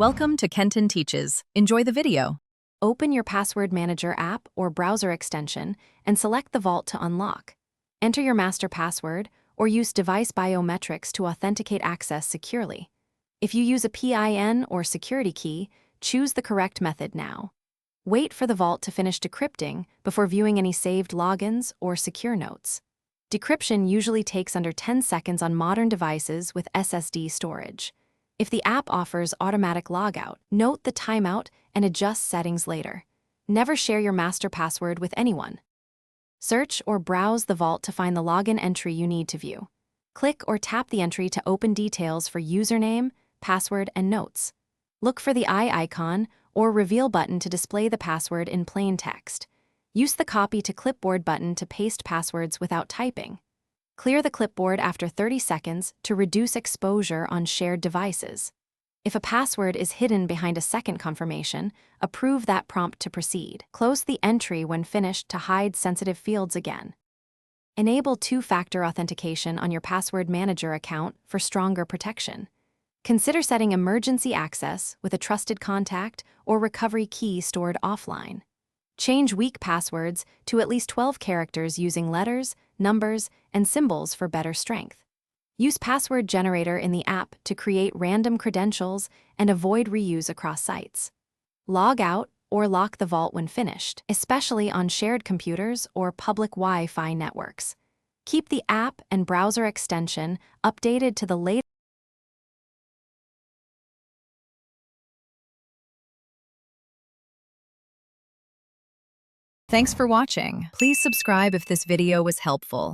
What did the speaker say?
Welcome to Kenton Teaches. Enjoy the video. Open your Password Manager app or browser extension and select the vault to unlock. Enter your master password or use device biometrics to authenticate access securely. If you use a PIN or security key, choose the correct method now. Wait for the vault to finish decrypting before viewing any saved logins or secure notes. Decryption usually takes under 10 seconds on modern devices with SSD storage. If the app offers automatic logout, note the timeout and adjust settings later. Never share your master password with anyone. Search or browse the vault to find the login entry you need to view. Click or tap the entry to open details for username, password, and notes. Look for the eye icon or reveal button to display the password in plain text. Use the copy to clipboard button to paste passwords without typing. Clear the clipboard after 30 seconds to reduce exposure on shared devices. If a password is hidden behind a second confirmation, approve that prompt to proceed. Close the entry when finished to hide sensitive fields again. Enable two-factor authentication on your Password Manager account for stronger protection. Consider setting emergency access with a trusted contact or recovery key stored offline. Change weak passwords to at least 12 characters using letters, numbers, and symbols for better strength. Use Password Generator in the app to create random credentials and avoid reuse across sites. Log out or lock the vault when finished, especially on shared computers or public Wi-Fi networks. Keep the app and browser extension updated to the latest. Thanks for watching. Please subscribe if this video was helpful.